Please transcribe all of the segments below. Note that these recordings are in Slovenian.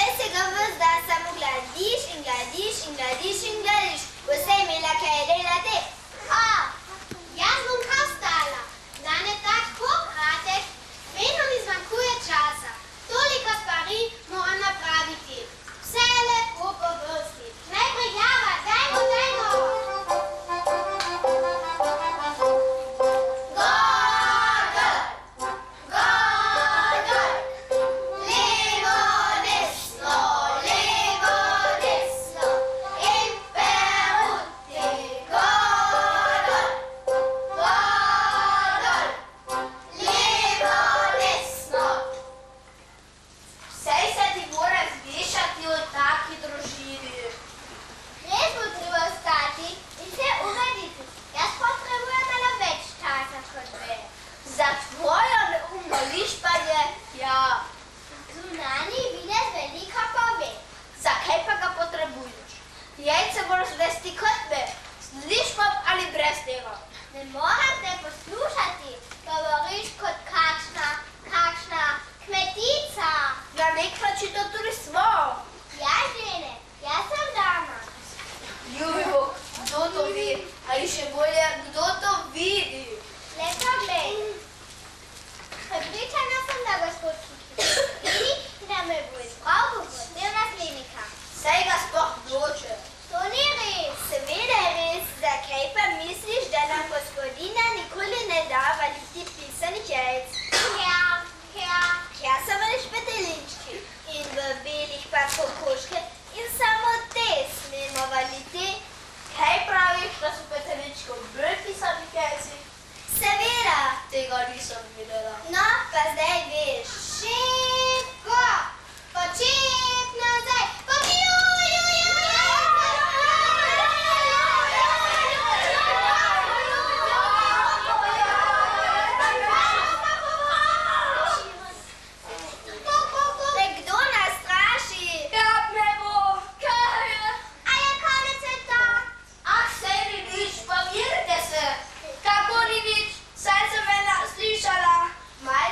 Vse se ga vzda samo gladiš in gladiš in gladiš in gladiš. Vse imela kaj delati. Jaz bom kaj stala. Dan je tako kratek, vedno mi zmanjkuje časa. Toliko stvari moram napraviti. Vse je lepo po vrsti. Najprej Java, dajmo. Ne moram te poslušati, govoriš kot kakšna kmetica. Na nek način to tudi smo. Ja, žene, jaz sem dama. Ljubi Bog, kdo to ve? Ali še bolje, kdo to vidi? Lepo glej. Prepričana sem, da gospod Kiki vidi, da me bo izbral pogodil naslednika. Saj ga sploh noče. To ni res. Seveda je res, zakaj pa misliš, da nam gospodina nikoli ne da valiti pisanih jajc? Kja so vališ petelinčki in v belih pa kokoške in samo te smemo valiti. Kaj praviš, da so petelinčki v bolj pisanih jajcih? Seveda. Tega nisem videla. No, pa zdaj veš. Šipko, počip nazaj, Malo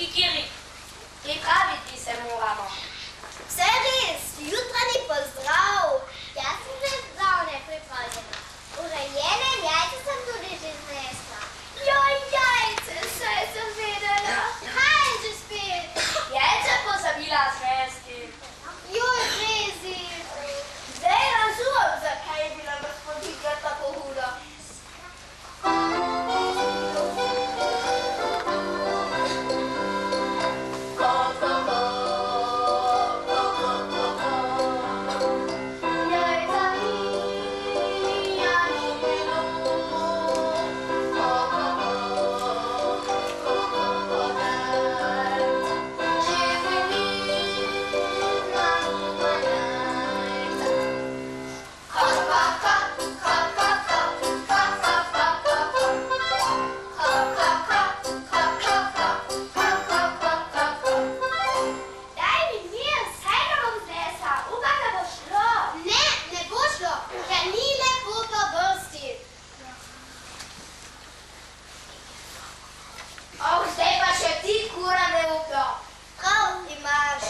Kikirik. Pripraviti se moramo. Vse res, jutranji pozdrav. Jaz sem že zdavnaj pripravljena. Urejene jajce sem tudi že znesla. Joj, jajce, saj sem vedela. Kaj je že spet? Jajce pozabila znesti. Joj, Rezi. Zdaj razumem, zakaj je bila gospodinja tako huda. Daj mi mir, saj ga bom znesla. Upam, da bo šlo. Ne, ne bo šlo, ker ni lepo po vrsti. Zdaj pa še ti, kura, ne upno. Prav imaš.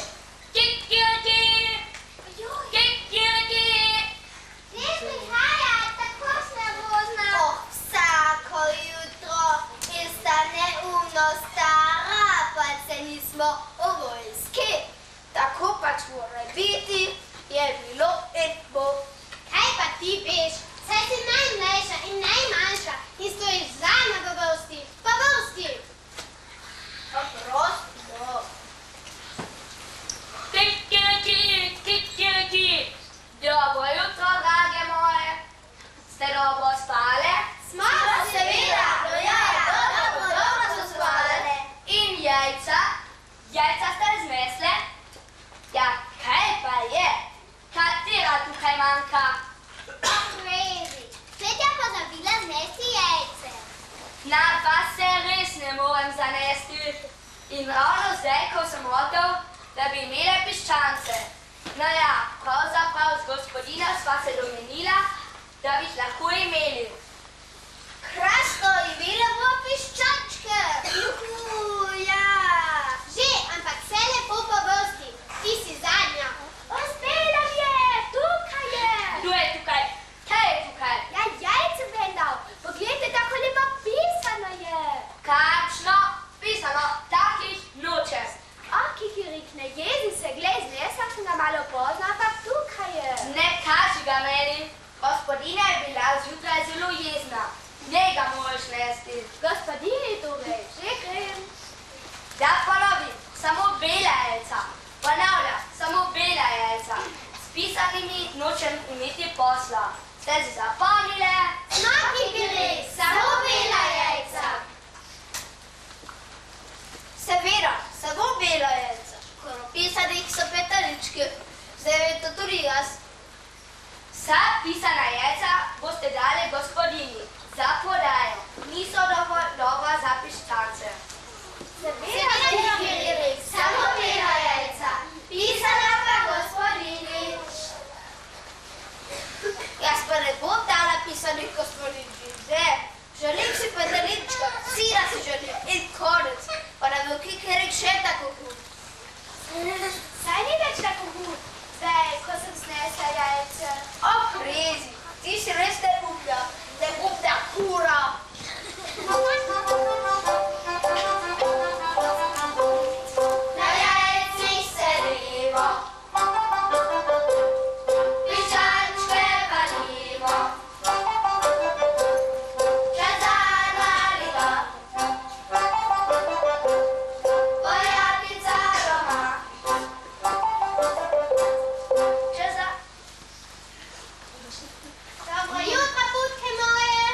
Kikiriki! Kikiriki! Ne prihaja, tako nervozna. Vsako jutro in sta neumno stara, pa se nismo v vojski. Tako pač mora biti, je bilo in bo. Kaj pa ti veš? Saj si najmlajša in najmanjša in stojiš zadnja v vrsti. Po vrsti. Prosti, no. Kikiriki! Kikiriki! Dobro jutro, drage moje. Ste dobro spale? Smo, Seveda, no ja, dobro so spale. In jajca? Jajca ste znesle? Ja, kaj pa je? Katera tukaj manjka? Rezi, Petja pozabila znesti jajce. Na vas se res ne morem zanesti. In ravno zdaj, ko sem hotel, da bi imele piščance. No ja, pravzaprav z gospodina sva se domenila, da bi jih lahko imeli. Krasno, imela bo piščančke. Juhu, ja. Že, ampak vse lepo po vrsti. Ti si zadnja. Uspela mi je, tukaj je. Kdo je tukaj? Kaj je tukaj? Ja, jajce bom dal. Poglejte, tako lepo pisano je. Kakšno? Pisano, takih nočem. Kikirik, ne jezi se, glej, znesla sem ga malo pozno, ampak tukaj je. Ne kaži ga meni. Gospodina je bila zjutraj zelo jezna. Njega moraš nesti. Gospodini torej, že grem. Da ponovim, samo bela jajca. Ponavljam, samo bela jajca. S pisanimi nočem imeti posla. Ste si zapomnile? No, Kikirik, samo bela jajca. Seveda, samo bela jajca. Pisanih so petalički. Zdaj vem to tudi jaz. Vsa pisana jajca boste dali gospodini. Za podajo. Niso dovolj dobra za piščance. Seveda, Kikirik, samo bela jajca. Pisana pa gospodini. Jaz pa ne bom dala pisanih gospodinčin. Ne, želim si petalička. Sira si želim. In konec. Pa ne bo Kikirik še tako hud. Saj ni več tako hud. Zdaj, ko sem znesla jajce. Rezi, ti si res neumna. Neumna kura. Na jajcih sedimo, Piščančke valimo. Čez dan ali dva. Vojakica doma. Čez dan. dobro jutro, putke moje.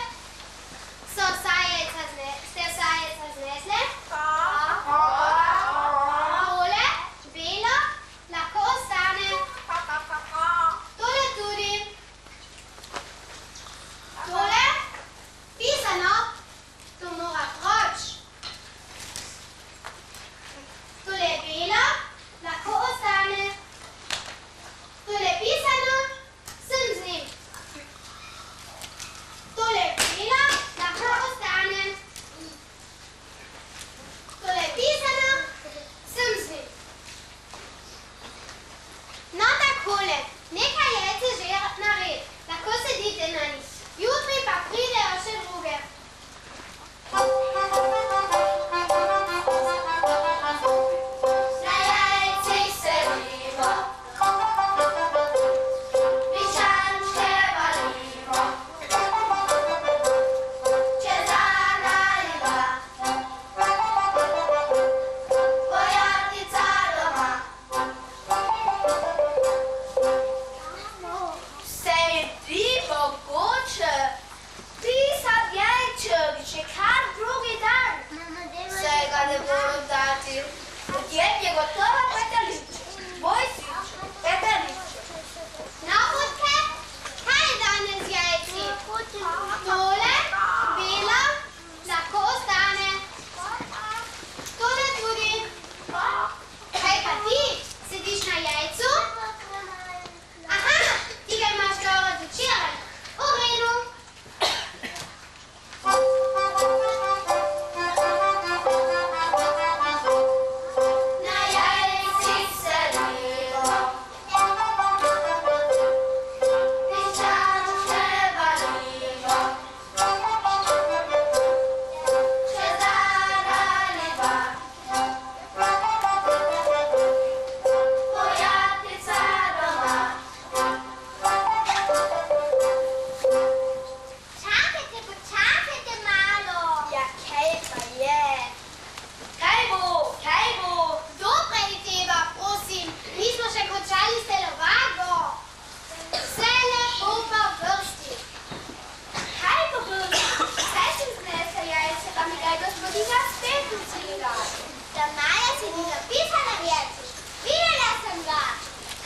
si ni napisane riječi. Vidjela sam ga.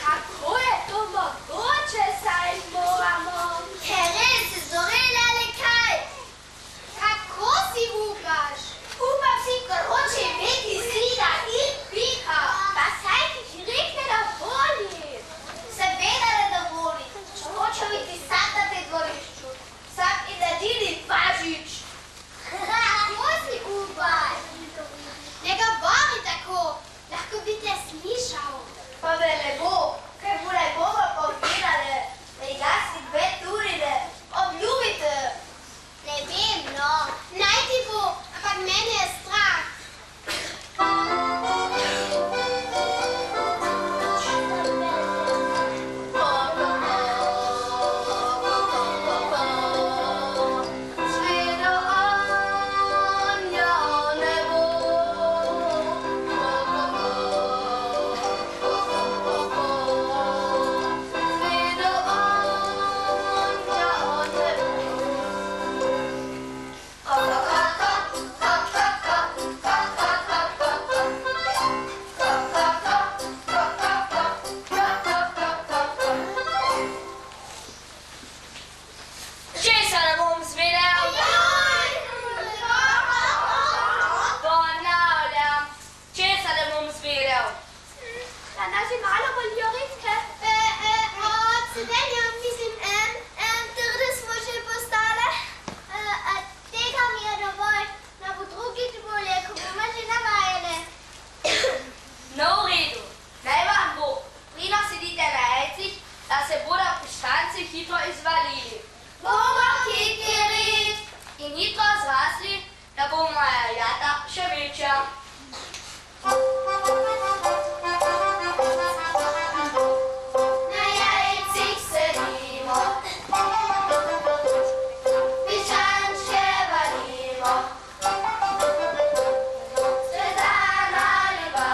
Kako je to mogoče, saj moramo? Teres, zorela ali kaj? Kako si upaš? Upam si, ker hoče imeti sina in pika. Pa saj ti rekne, da voli. Seveda ne da voli. Če hoče biti sam na tem dvorišču. Sam in edini Pažič. Kako si upaš? Ne govori tako. Lahko bi te slišal. Pa me ne bo, ker mu ne bomo povedali, da jaz in 2 urine obljubite. Ne vem, no. Naj ti bo, ampak mene je strah. Česa ne bom zvedel? Ponavljam, česa ne bom zvedel? Da naši malo bolijo ritke. Od sedenja mislim, Trde smo že postale. tega mi je dovolj. Da bo drugič bolje, ko bomo že navajene. No, v redu. Naj vam bo. Prino sedite na jajcih, da se bodo piščanci hitro izvalili. Bomo kikiri. In hitro zrasli, da bo moja jata še večja. Na jajcih sedimo, piščančke valimo. Zvezana ljuba,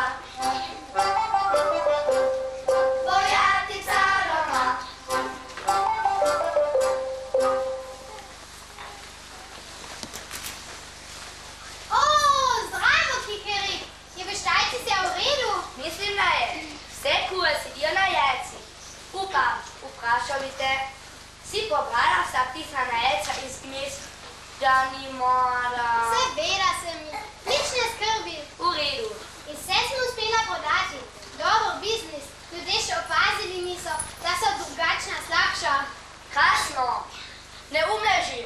bojatica doma. Zdravo, Kikeri. Je beštejci se v redu? Mislim, da je. Vse kure sedijo na jajcih. Upam, vprašal bi te, si pobrala vsa pisana jajca iz gnezd, da ni mora. Seveda sem mi. Nič ne skrbi. V redu. In vse sem uspela prodati. Dober biznis. Ljudje še opazili niso, da so drugačna slabša. Krasno. Neumneži.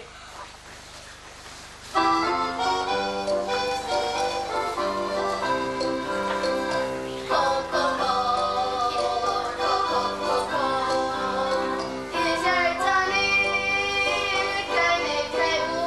Iz jajca nekaj bo.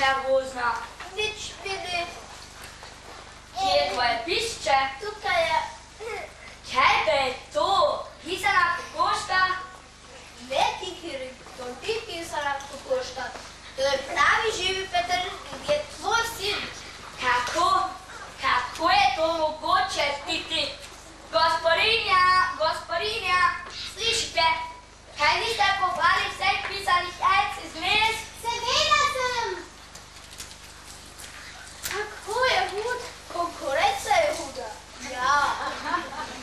nervozna? Nič vidi. Kje je tvoje pišče? Tukaj je. Kaj pa je to? Pisana kokoška? Ne kikiri, to ti pisana kokoška. To je pravi živi Peter, je tvoj sin. Kako je to mogoče, Titi? Gospodinja, slišite? Kaj niste pobrali vseh pisanih jajc iz mest? Seveda sem. Kako je hud? Konkurenca je huda. Ja.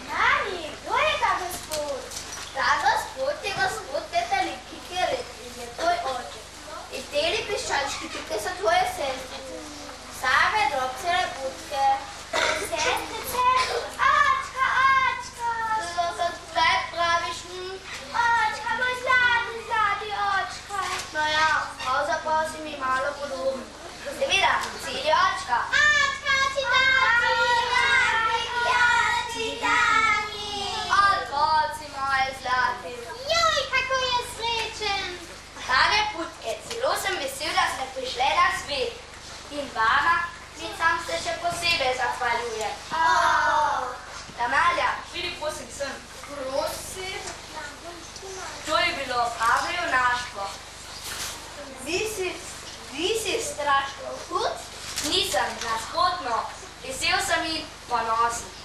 Nani, kdo je ta gospod? Ta gospod je gospod Petalik Kikirit in je tvoj oče. In teli piščančki tukaj so tvoje sestrice. Same drobcene budke. Sestrice? Ačka! To se spet praviš, Očka, moj zlati očka. No ja, pravzaprav si mi malo podoben. Seveda, si očka. Ačka, čitati. Otroci moji zlati. Joj, kako je srečen. Tane putke, celo sem vesel, da ste prišli na svet. In vama, sam se še posebej zahvaljujem. Tamalja, pridi prosim sem. Prosim. To je bilo pravo junaštvo. Vi si strašno hud. Nisem, nasprotno, vesel sem in ponosen.